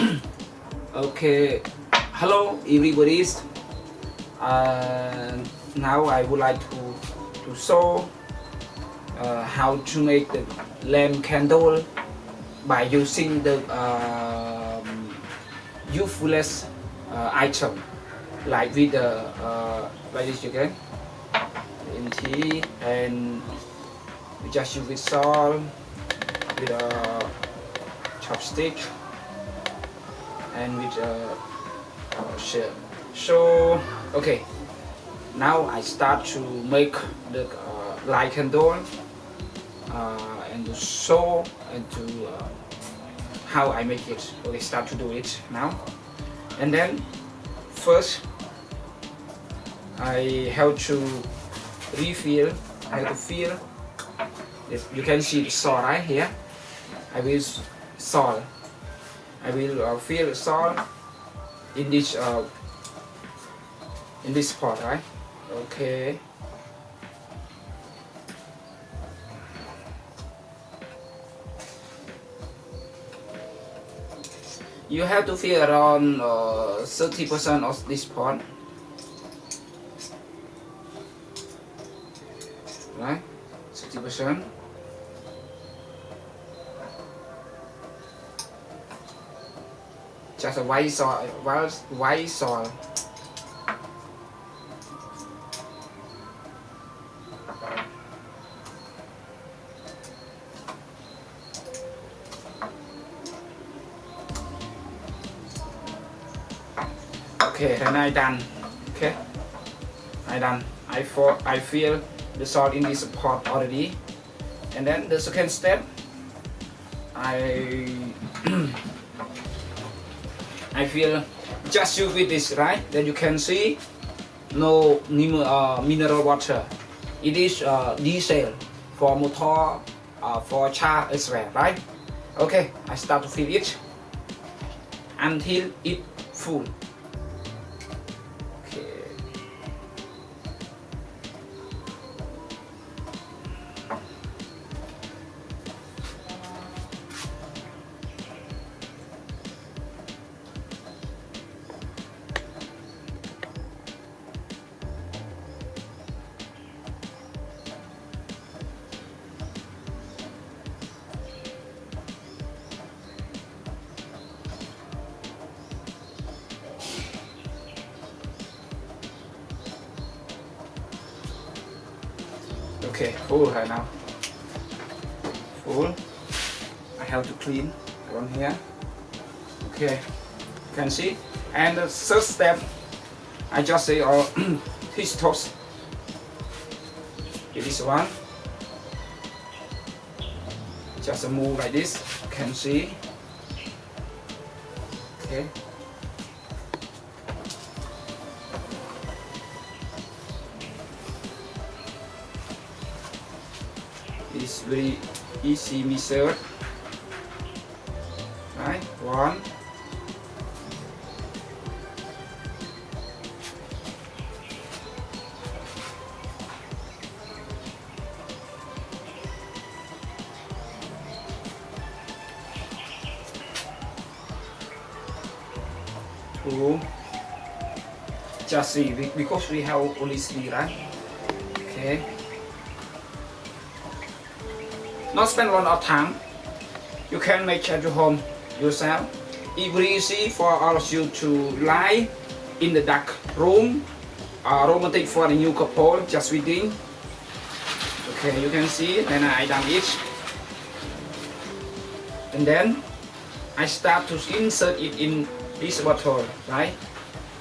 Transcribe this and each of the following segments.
Okay, hello everybody. Now I would like to show how to make the lamp candle by using the useless item like with the like this again in tea, and we just use with salt, with a chopstick, and with a shell. So okay, now I start to make the light candle and to show and to how I make it. Okay, start to do it now. And then first I have to refill. I have to fill. You can see the salt right here. I will salt. I will fill salt in this pot, right? Okay. You have to fill around 30% of this pot, right? 30%. Just a white soil, white soil. Okay, then I done. Okay, I done. I fill the salt in this pot already, and then the second step, I I feel just use with this, right? Then you can see no mineral water. It is diesel for motor, for car as well, right? Okay, I start to fill it until it full. Okay. Okay, full right now. Full. I have to clean around here. Okay, you can see. And the third step, I just say his toast. This one. Just move like this. You can see. Okay. It's very easy method, right? One, two. Just see because we have only three, right? Okay. Not spend a lot of time. You can make at your home yourself. It's very easy for all of you to lie in the dark room. Romantic for a new couple just within. Okay, you can see. Then I done it, and then I start to insert it in this bottle, right?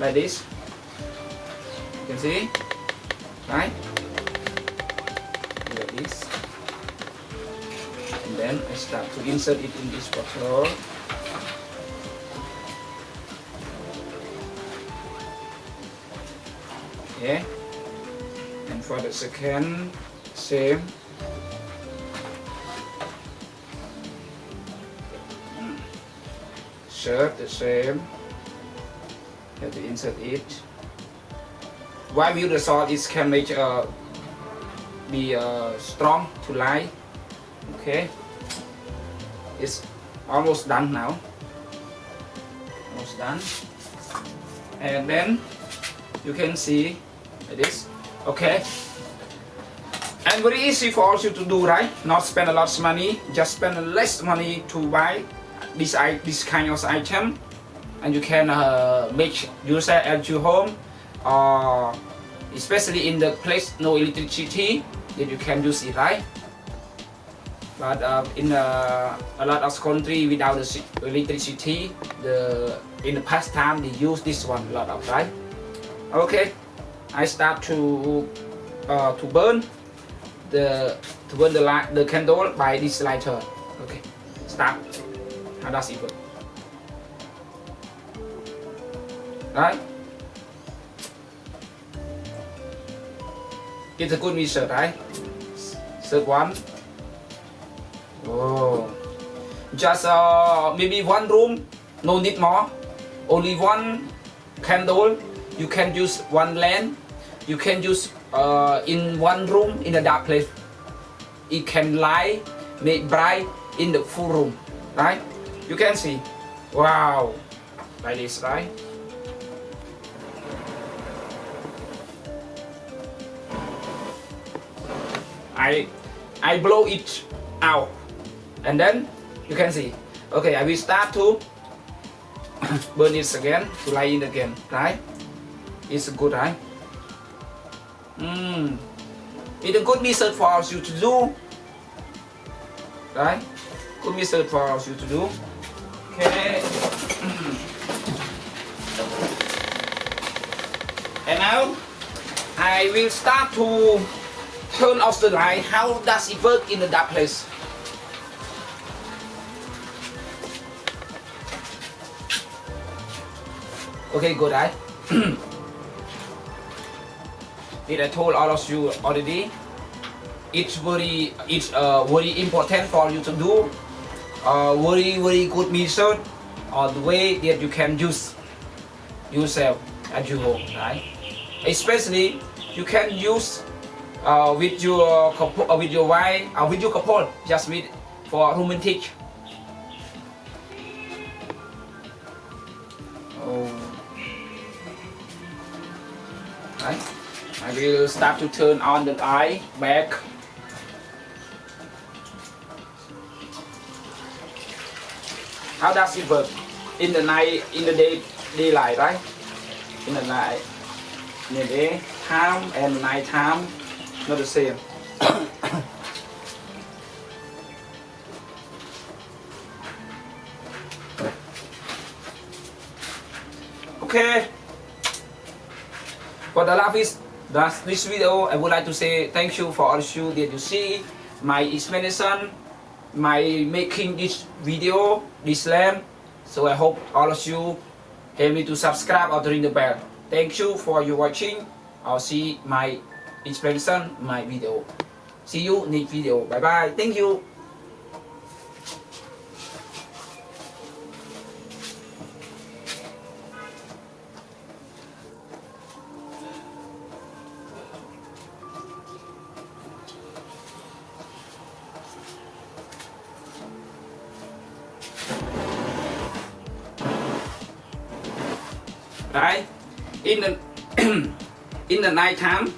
Like this. You can see, right? Like this. And then I start to insert it in this bottle. Okay. And for the second, same. Third, the same. Have to insert it. Why will the salt is can make be strong to lie. Okay. It's almost done now. done. And then you can see like this. Okay. And very easy for you to do, right? Not spend a lot of money, just spend less money to buy this kind of item, and you can make yourself at your home, or especially in the place no electricity, that you can use it, right? But in a lot of country without the electricity, in the past time they use this one a lot of, right? Okay, I start to burn the candle by this lighter. Okay, start. How does it work? Right? It's a good method, right? Third one. Oh, just maybe one room, no need more. Only one candle. You can use one lamp. You can use in one room in a dark place. It can light, make bright in the full room, right? You can see. Wow, like this, right? I blow it out, and then you can see. Okay, I will start to burn it again, to light it again, right? It's good, right? It's a good method for you to do, right? Good method for you to do. Okay. And now I will start to turn off the light. How does it work in a dark place? Okay, good, right? Did I told all of you already? It's very important for you to do. Very good method, or the way that you can use yourself at your home, right? Especially you can use with your wife or with your couple, just with for romantic. Oh, right. I will start to turn on the light back. How does it work? In the night, in the daylight, right? In the night, in the day time and night time, not the same. Okay. For the last this video, I would like to say thank you for all of you that you see my explanation, my making this video, this lamp. So I hope all of you help me to subscribe or ring the bell. Thank you for your watching. I'll see my explanation, my video. See you next video. Bye bye. Thank you. Right, in the in the night time,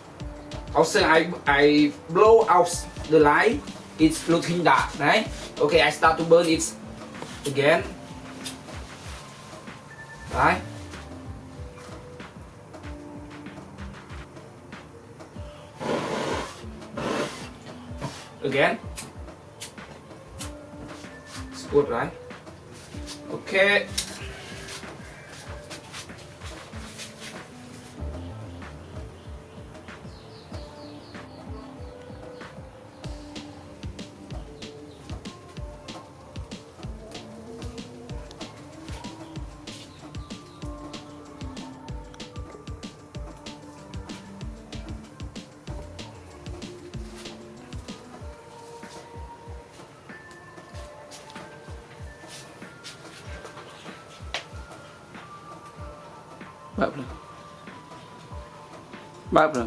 also I blow out the light. It's looking dark, right? Okay, I start to burn it again, right? Again, it's good, right? Okay. Bắp rồi.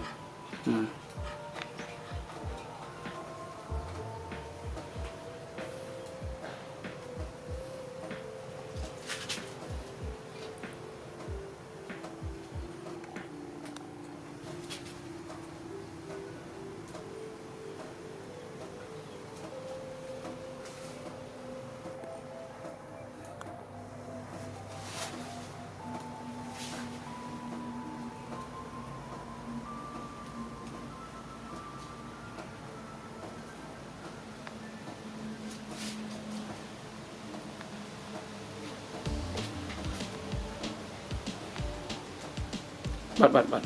but